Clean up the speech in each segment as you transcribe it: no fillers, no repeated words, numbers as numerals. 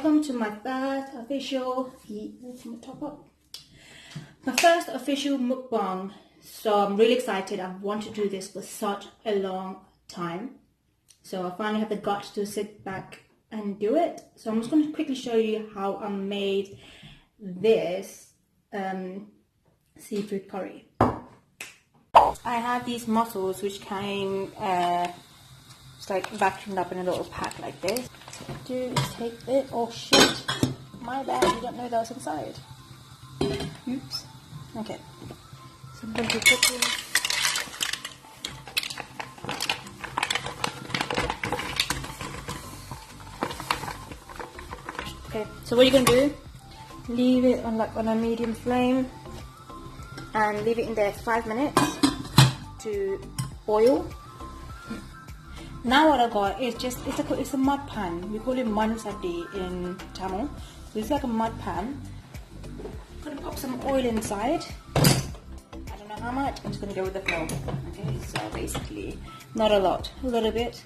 welcome to my first official, my first official mukbang. So I'm really excited. I've wanted to do this for such a long time. So I finally have the guts to sit back and do it. So I'm just going to quickly show you how I made this seafood curry. I have these mussels which came it's like vacuumed up in a little pack like this. What I do is take it. Oh shit, my bad, you don't know that was inside. Oops. Okay, so I'm going to put in. Okay, so what you're going to do, leave it on a medium flame and leave it in there 5 minutes to boil. Now what I got is just, it's a mud pan. We call it manu sadi in Tamil. So it's like a mud pan. I'm going to pop some oil inside. I don't know how much, I'm just going to go with the flow. Okay, so basically, not a lot, a little bit.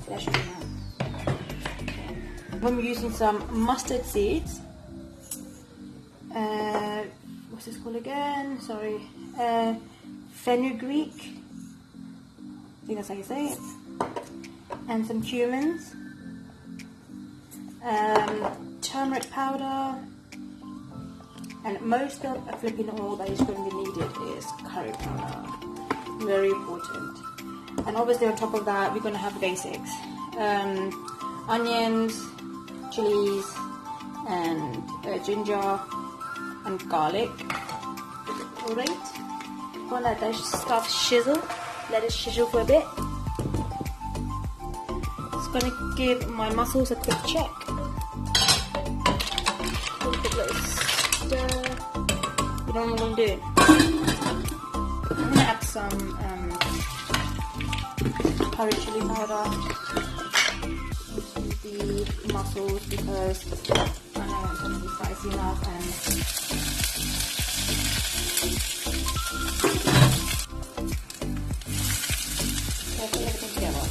So that should be enough. Okay. I'm using some mustard seeds. What's this called again? Sorry. Fenugreek, I think that's how you say it, and some cumins, turmeric powder, and most of a flipping all that is going to be needed is curry powder, very important. And obviously on top of that we're going to have the basics, onions, chilies, and ginger and garlic. Alright. Gonna let that stuff shizzle, let it shizzle for a bit. Just gonna give my mussels a quick check. A little stir. You know what I'm gonna do? I'm gonna add some curry chili powder into the mussels because I know it's gonna be spicy enough and everything together.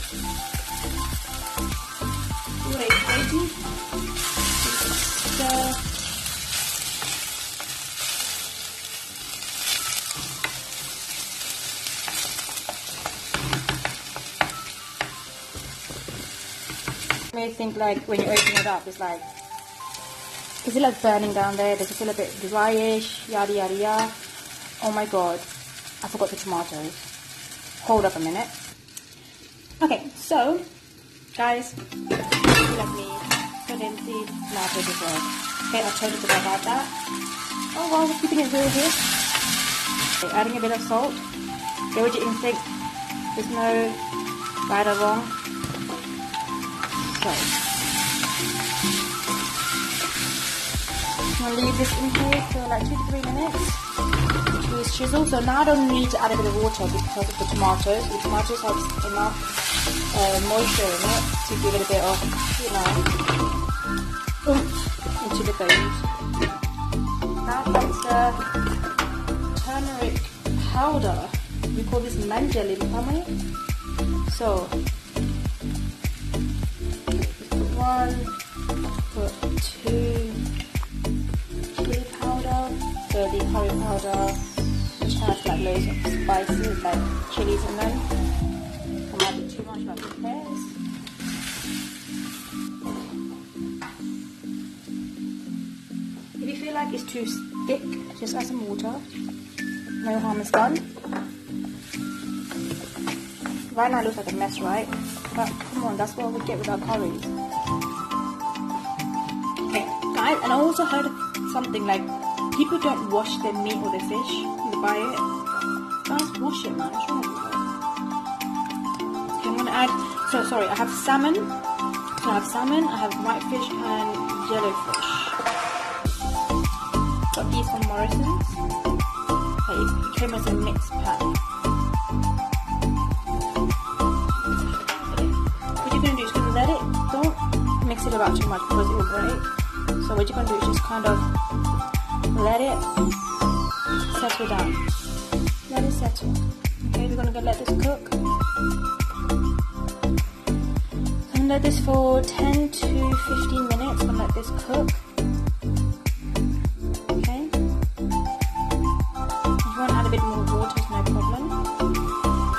Alright, ready? Stir. You may think like when you open it up, it's like, is it like burning down there? Does it feel a bit dryish? Yada yada yada. Oh my god, I forgot the tomatoes. Hold up a minute. Okay, so guys, let me put in the tomatoes as well. Okay, I totally forgot about that. Oh well, we're keeping it real here. Okay, adding a bit of salt. Go with your instinct. There's no right or wrong. So I'm gonna leave this in here for like 2 to 3 minutes. Please chisel. So now I don't need to add a bit of water because of the tomatoes. The tomatoes have enough moisture in it to give it a bit of, you know, oomph into the bones. Now comes the turmeric powder. We call this manjal in Tamil. So put 1, put 2 chili powder, so the curry powder, which has like loads of spices like chilies in them. Might be too much like the pears. If you feel like it's too thick, just add some water. No harm is done. Right now it looks like a mess, right? But come on, that's what we get with our curries. Okay, guys, and I also heard something like people don't wash their meat or their fish when they buy it. Guys, wash it, man. What's wrong with you? I'm gonna add, so sorry, I have salmon. So I have salmon, I have whitefish and jellyfish. Got these from Morrison's. It came as a mixed pack. What you're gonna do is gonna let it, don't mix it about too much because it will break. So what you're gonna do is just kind of let it settle down. Let it settle. Okay, we're gonna go let this cook. let this for 10 to 15 minutes and let this cook. Okay. If you want to add a bit more water, it's no problem.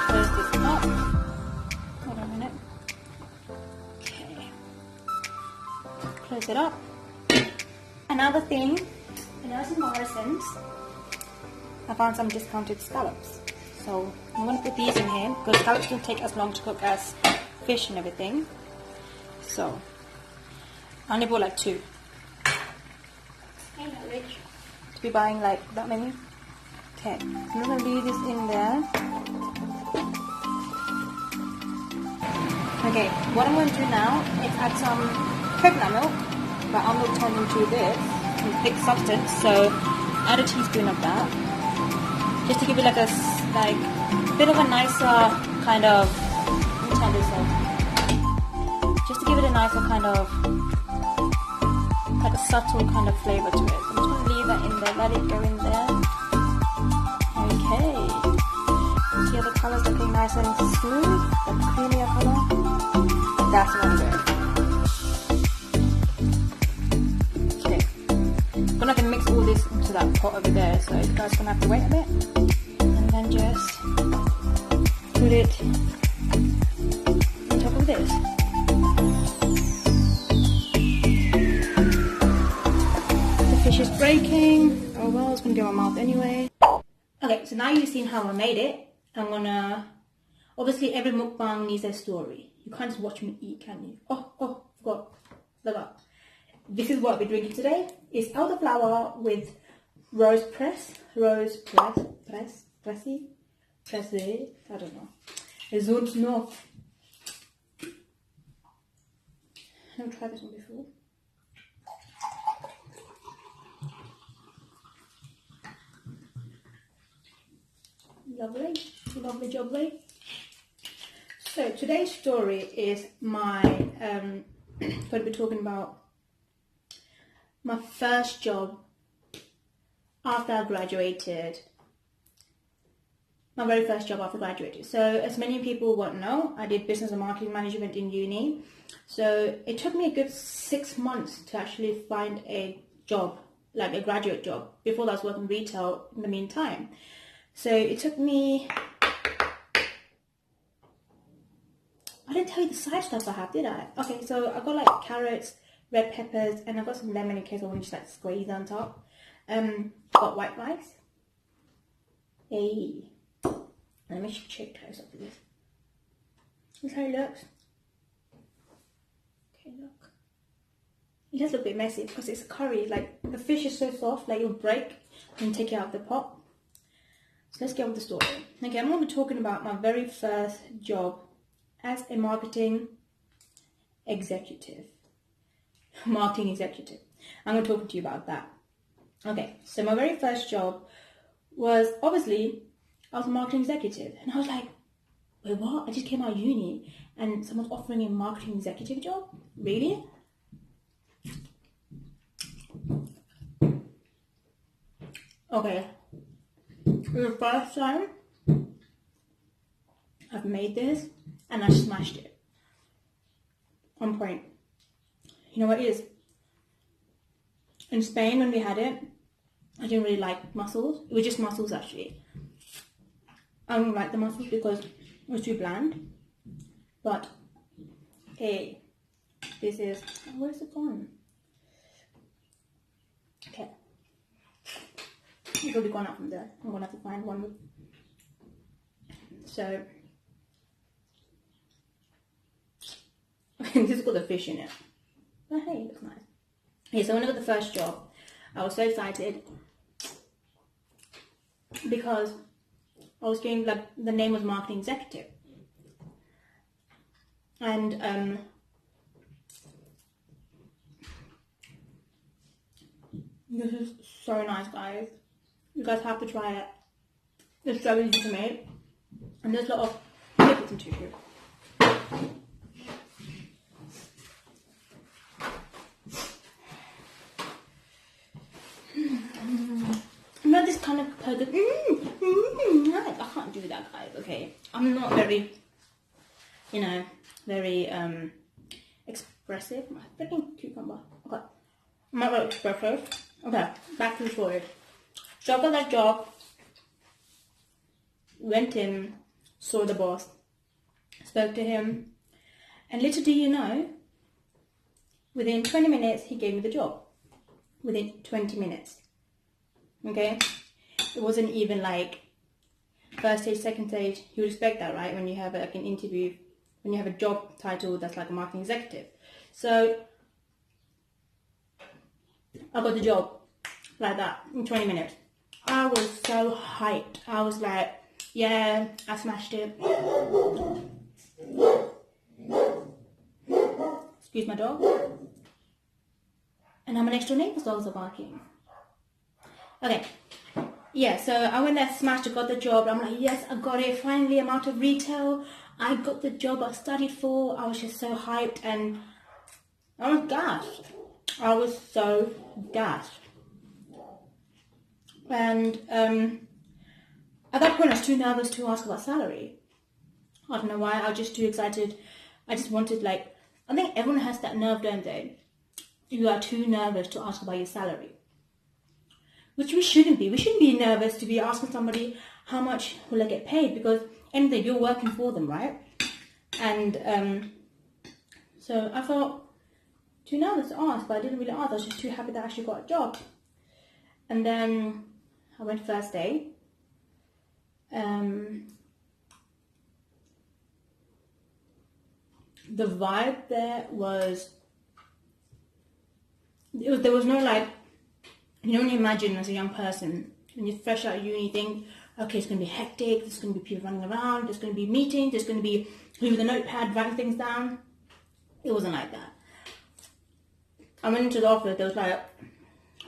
Close this up. Hold on a minute. Okay. Close it up. Another thing, in Morrison's, I found some discounted scallops. So I'm going to put these in here because scallops don't take as long to cook as fish and everything. So I only bought like 2. Ain't that rich to be buying like that many. Okay, I'm going to leave this in there. Okay, what I'm going to do now is add some coconut milk, but I'm going to turn into this thick substance. So add a teaspoon of that, just to give it like a bit of a nicer kind of. Let me turn this off. Just to give it a nicer kind of, like a subtle kind of flavor to it. So I'm just going to leave that in there, let it go in there. Okay. See how the color's looking nice and smooth, that creamier color. That's what I'm doing. Okay. I'm gonna have to mix all this into that pot over there, so you guys are gonna have to wait a bit. And then just put it on top of this. Fish is breaking. Oh well, it's gonna go in my mouth anyway. Okay, so now you've seen how I made it. I'm gonna, obviously every mukbang needs a story. You can't just watch me eat, can you? Oh, forgot. This is what we're drinking today. It's elderflower with rose press, I don't know. I don't know. I've never tried this one before. Lovely jubbly. So today's story is my going to be talking about my first job after I graduated. My very first job after I graduated. So as many people won't know, I did business and marketing management in uni. So it took me a good 6 months to actually find a job, like a graduate job. Before that I was working retail in the meantime. So it took me, I didn't tell you the side stuff I have, did I? Okay, so I got like carrots, red peppers, and I got some lemon in case I want to just like squeeze on top. Got white rice. Hey, let me check close up for this. That's how it looks. Okay, look. It does look a bit messy because it's a curry. Like the fish is so soft, like it'll break and take it out of the pot. So let's get on with the story. Okay, I'm going to be talking about my very first job as a marketing executive. I'm going to talk to you about that. Okay, so my very first job was, obviously, I was a marketing executive. And I was like, wait, what? I just came out of uni and someone's offering a marketing executive job? Really? Okay. For the first time, I've made this and I smashed it. On point. You know what it is? In Spain, when we had it, I didn't really like mussels. It was just mussels actually. I don't like the mussels because it was too bland. But, hey, this is, where's it gone? Okay. It's already gone out from there. I'm gonna have to find one. So this has got the fish in it. But hey, it looks nice. Yeah, so when I got the first job, I was so excited because I was doing, like, the name was marketing executive. And this is so nice, guys. You guys have to try it. It's so easy to make. And there's a lot of liquids into it. Not this kind of person. I can't do that, guys, okay? I'm not very, very aggressive. My freaking cucumber. Okay. I'm not very expressive. Okay, back to the story. So I got that job, went in, saw the boss, spoke to him, and little do you know, within 20 minutes, he gave me the job. Within 20 minutes. Okay? It wasn't even like first stage, second stage. You would expect that, right? When you have like an interview, when you have a job title that's like a marketing executive. So I got the job like that in 20 minutes. I was so hyped. I was like, yeah, I smashed it. Excuse my dog. And now my next door neighbor's dogs are barking. Okay. Yeah, so I went there, smashed it, got the job. I'm like, yes, I got it. Finally, I'm out of retail. I got the job I studied for. I was just so hyped and I was gassed. I was so gassed. And at that point, I was too nervous to ask about salary. I don't know why. I was just too excited. I just wanted, like, I think everyone has that nerve, don't they? You are too nervous to ask about your salary. Which we shouldn't be. We shouldn't be nervous to be asking somebody how much will I get paid, because anyway, you're working for them, right? And so I felt too nervous to ask, but I didn't really ask. I was just too happy that I actually got a job. And then I went first day. The vibe there was, there was no like, you know when you imagine as a young person, when you're fresh out of uni, you think, okay, it's going to be hectic, there's going to be people running around, there's going to be meetings, there's going to be people with a notepad writing things down. It wasn't like that. I went into the office, there was like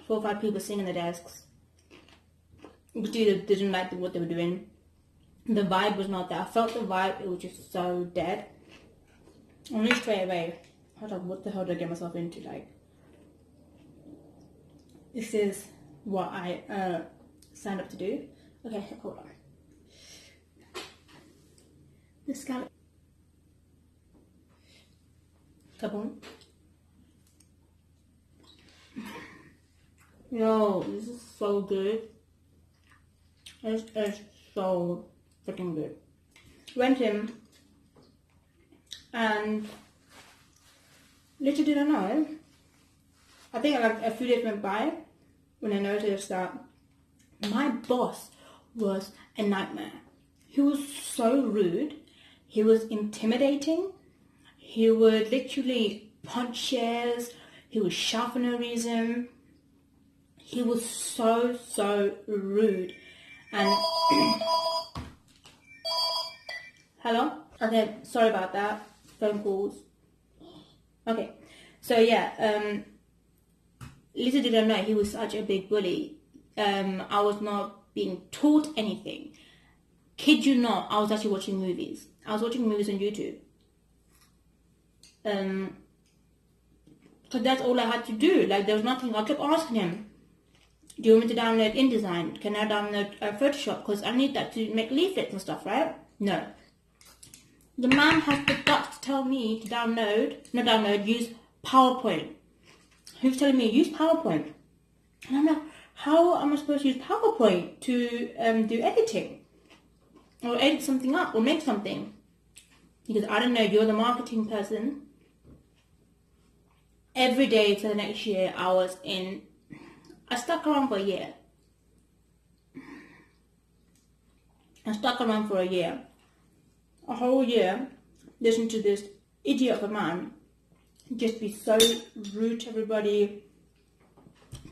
4 or 5 people sitting in the desks. You could see they didn't like what they were doing. The vibe was not there. I felt the vibe, it was just so dead. I knew straight away, hold on, what the hell did I get myself into? Like, this is what I signed up to do. Okay, hold on. The scallop. Kaboom. Yo, this is so good. This is so freaking good. Went in, and little did I know, I think like a few days went by when I noticed that my boss was a nightmare. He was so rude. He was intimidating. He would literally punch chairs. He would shout for no reason. He was so rude. And hello? Okay, sorry about that. Phone calls. Okay, so yeah, little did I know he was such a big bully. I was not being taught anything. Kid you not, I was actually watching movies. I was watching movies on YouTube. So that's all I had to do. Like, there was nothing. I kept asking him, do you want me to download InDesign? Can I download Photoshop? Because I need that to make leaflets and stuff, right? No. The man has the guts to tell me to use PowerPoint. He was telling me, use PowerPoint. And I'm like, how am I supposed to use PowerPoint to do editing? Or edit something up, or make something? He goes, I don't know, you're the marketing person. Every day for the next year, I stuck around for a year. A whole year, listening to this idiot of a man just be so rude to everybody.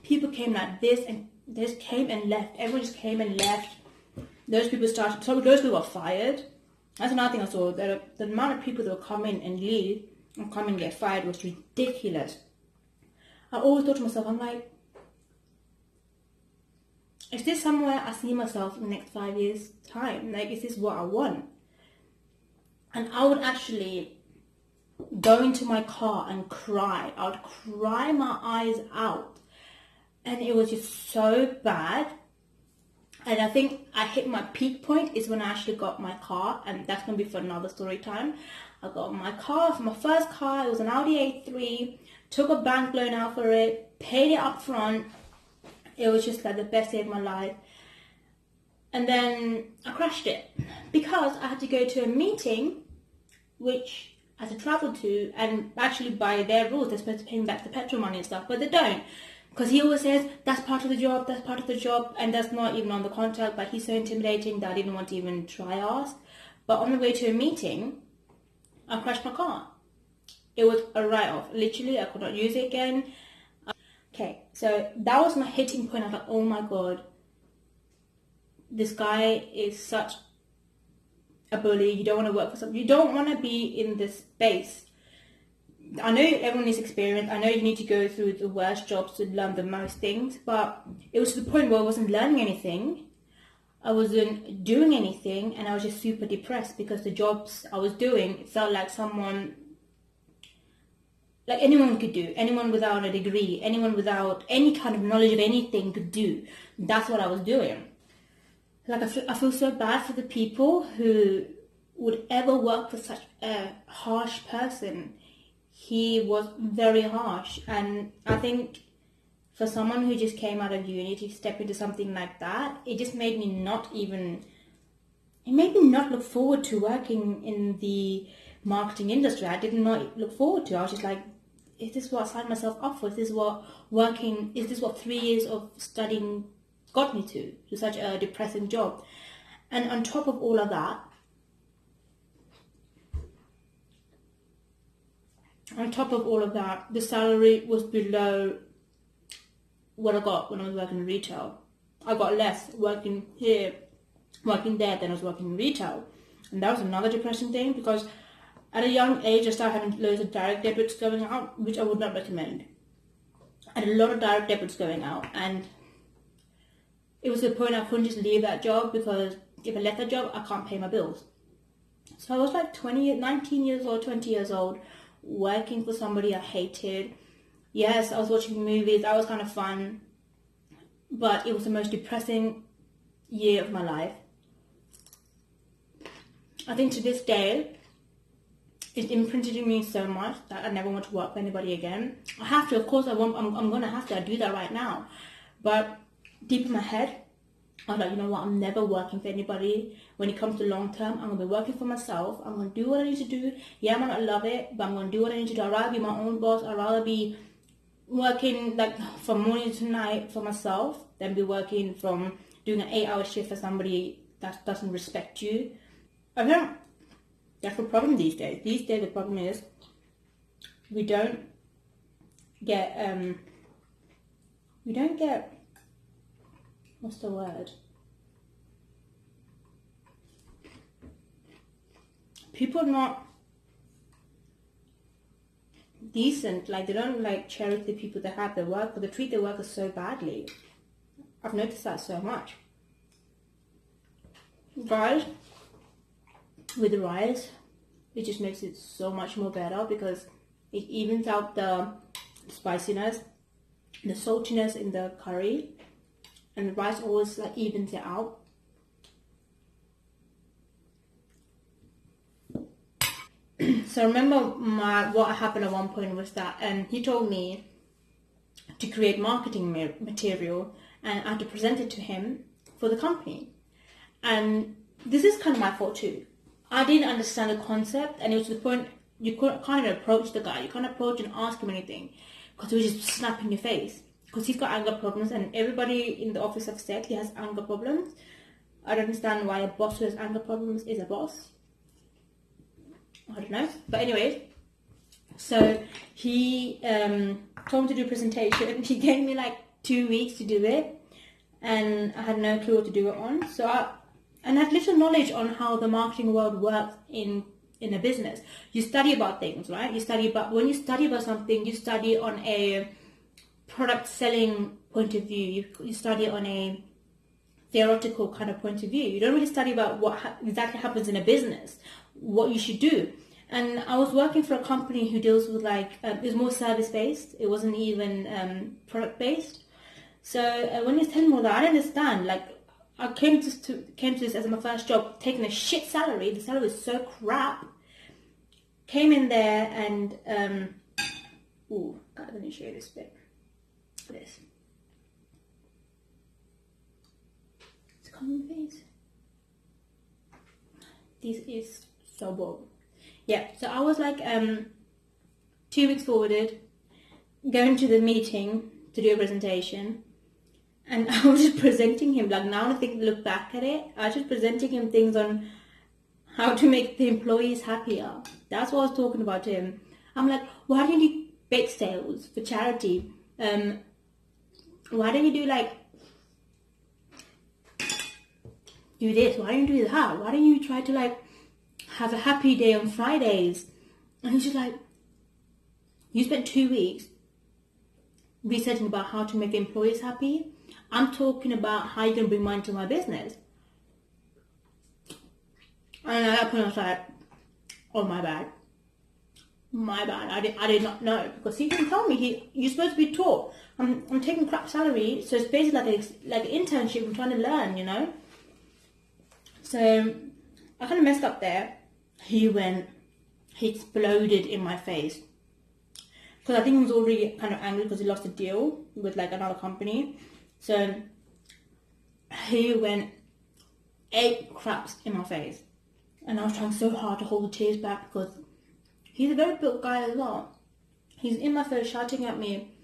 People came like this and this, came and left. Everyone just came and left. Those people got fired. That's another thing I saw. The amount of people that would come in and leave and come and get fired was ridiculous. I always thought to myself, I'm like, is this somewhere I see myself in the next 5 years' time? Like, is this what I want? And I would actually go into my car and cry. I would cry my eyes out. And it was just so bad. And I think I hit my peak point is when I actually got my car, and that's going to be for another story time. I got my car, for my first car, it was an Audi A3, took a bank loan out for it, paid it up front. It was just like the best day of my life. And then I crashed it because I had to go to a meeting which I had to travel to, and actually by their rules they're supposed to pay me back the petrol money and stuff, but they don't. Because he always says, that's part of the job, that's part of the job, and that's not even on the contract, but he's so intimidating that I didn't want to even try ask. But on the way to a meeting, I crashed my car. It was a write-off. Literally, I could not use it again. Okay, so that was my hitting point. I was like, oh my god, this guy is such a bully. You don't want to work for something. You don't want to be in this space. I know everyone needs experience. I know you need to go through the worst jobs to learn the most things, but it was to the point where I wasn't learning anything. I wasn't doing anything, and I was just super depressed because the jobs I was doing, it felt like anyone could do. Anyone without a degree, anyone without any kind of knowledge of anything could do. That's what I was doing. Like, I feel so bad for the people who would ever work for such a harsh person. He was very harsh, and I think for someone who just came out of uni to step into something like that, it just made me not look forward to working in the marketing industry. I did not look forward to. I was just like, is this what I signed myself up for? Is this what 3 years of studying got me to such a depressing job? And on top of all of that, the salary was below what I got when I was working in retail. I got less working there than I was working in retail. And that was another depressing thing, because at a young age I started having loads of direct debits going out, which I would not recommend. I had a lot of direct debits going out, and it was the point I couldn't just leave that job, because if I left that job, I can't pay my bills. So I was like 19 years old, 20 years old, working for somebody I hated. Yes, I was watching movies, that was kind of fun, but it was the most depressing year of my life. I think to this day, it's imprinted in me so much that I never want to work for anybody again. I have to, of course, I'm going to have to. I do that right now. But deep in my head, I was like, you know what, I'm never working for anybody. When it comes to long term, I'm going to be working for myself. I'm going to do what I need to do. Yeah, I might not love it, but I'm going to do what I need to do. I'd rather be my own boss. I'd rather be working like from morning to night for myself than be working from doing an 8-hour shift for somebody that doesn't respect you. I think that's the problem these days. These days the problem is we don't get what's the word? People are not decent. Like, they don't like cherish the people that have their work, but they treat their workers so badly. I've noticed that so much. Guys, with the rice, it just makes it so much more better, because it evens out the spiciness, the saltiness in the curry, and the rice always like evens it out. So remember what happened at one point was that he told me to create marketing material, and I had to present it to him for the company. And this is kind of my fault too. I didn't understand the concept, and it was to the point you can't even approach the guy. You can't approach and ask him anything, because he was just snap in your face. Because he's got anger problems, and everybody in the office have said he has anger problems. I don't understand why a boss who has anger problems is a boss. I don't know. But anyways, so he told me to do a presentation. He gave me like 2 weeks to do it, and I had no clue what to do it on. So I had little knowledge on how the marketing world works in a business. You study about things, right? When you study about something, you study on a product selling point of view. You study on a theoretical kind of point of view. You don't really study about what exactly happens in a business, what you should do. And I was working for a company who deals with it was more service based. It wasn't even product based. So when he was telling me all that, I didn't understand. Like, I came to this as my first job, taking a shit salary. The salary was so crap. came in there and ooh, God, let me show you this bit. This. It's coming face. This is so bold. Yeah, so I was like 2 weeks forwarded, going to the meeting to do a presentation, and I was just presenting him, like now I look back at it, I was just presenting him things on how to make the employees happier. That's what I was talking about to him. I'm like, why don't you do bake sales for charity? Why don't you do like, do this, why don't you do that? Why don't you try to like have a happy day on Fridays? And he's just like, you spent 2 weeks researching about how to make employees happy. I'm talking about how you can bring money to my business. And at that point I was like, oh, my bad. I did not know, because he didn't tell me. You're supposed to be taught. I'm taking crap salary, so it's basically like an internship. I'm trying to learn, you know. So I kind of messed up there. He exploded in my face, because I think he was already kind of angry because he lost a deal with like another company. So he went 8 craps in my face, and I was trying so hard to hold the tears back, because he's a very built guy as well. He's in my face shouting at me,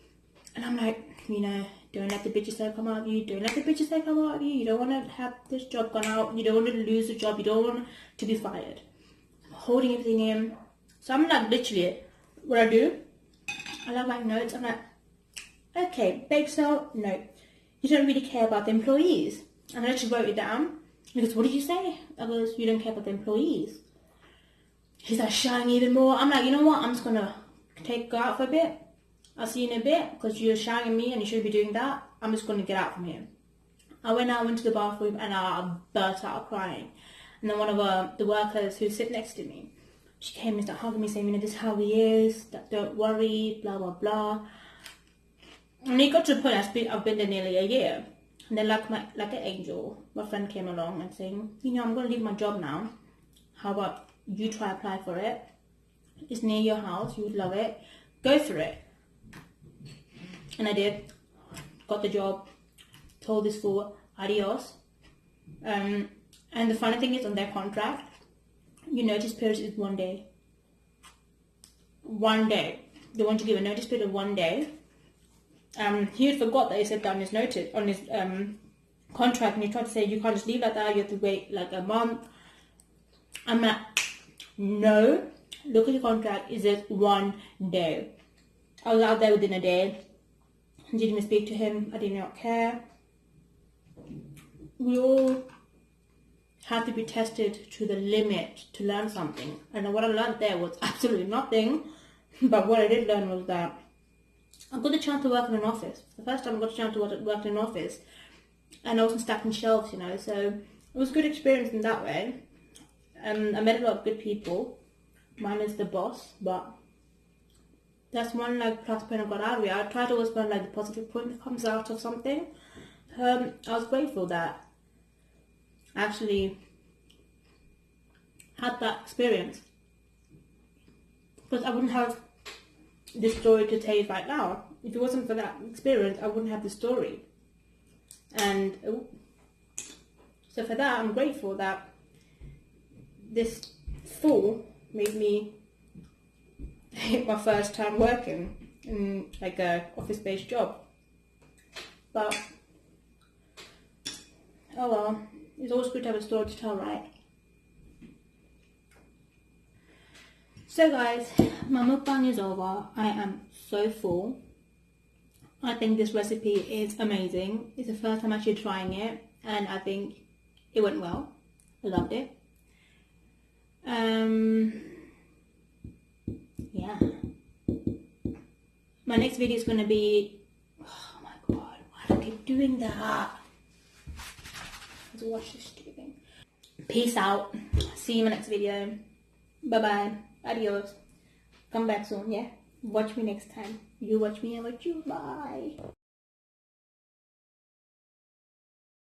and I'm like, you know, don't let the bitches say come out of you. Don't let the bitches say come out of you. You don't want to have this job gone out. You don't want to lose the job. You don't want to be fired. I'm holding everything in. So I'm like, literally, what I do, I like write notes. I'm like, okay, bake sale, no. You don't really care about the employees. And I just wrote it down. He goes, what did you say? I goes, you don't care about the employees. He's like shouting even more. I'm like, you know what? I'm just going to go out for a bit. I'll see you in a bit, because you're shouting at me and you shouldn't be doing that. I'm just going to get out from here. I went to the bathroom and I burst out crying. And then one of the workers who sit next to me, she came and started hugging me, saying, you know, this is how he is, don't worry, blah, blah, blah. And it got to the point, I've been there nearly a year. And then like an angel, my friend came along and saying, you know, I'm going to leave my job now. How about you try apply for it? It's near your house, you would love it. Go for it. And I did. Got the job. Told this fool, adios. And the funny thing is, on their contract, your notice period is 1 day. 1 day. They want to give a notice period of 1 day. He had forgot that he said that on his notice, on his contract, and he tried to say you can't just leave like that. You have to wait like a month. I'm like, no. Look at the contract. It says 1 day. I was out there within a day. I didn't even speak to him. I did not care. We all have to be tested to the limit to learn something. And what I learned there was absolutely nothing. But what I did learn was that I got the chance to work in an office. The first time I got the chance to work in an office. And I wasn't stacking shelves, you know. So it was a good experience in that way. I met a lot of good people. Minus the boss, but that's one like plus point I got out of it. I try to always find like the positive point that comes out of something. I was grateful that I actually had that experience, because I wouldn't have this story to tell you right now. If it wasn't for that experience, I wouldn't have the story. And so for that, I'm grateful that this fool made me hit my first time working in like a office-based job. But oh well, it's always good to have a story to tell, right? So guys, my mukbang is over. I am so full. I think this recipe is amazing. It's the first time actually trying it, and I think it went well. I loved it. Yeah. My next video is going to be, oh my god, why do I keep doing that? Let's watch this stupid. Peace out. See you in my next video. Bye bye. Adios. Come back soon, yeah? Watch me next time. You watch me, I watch you. Bye.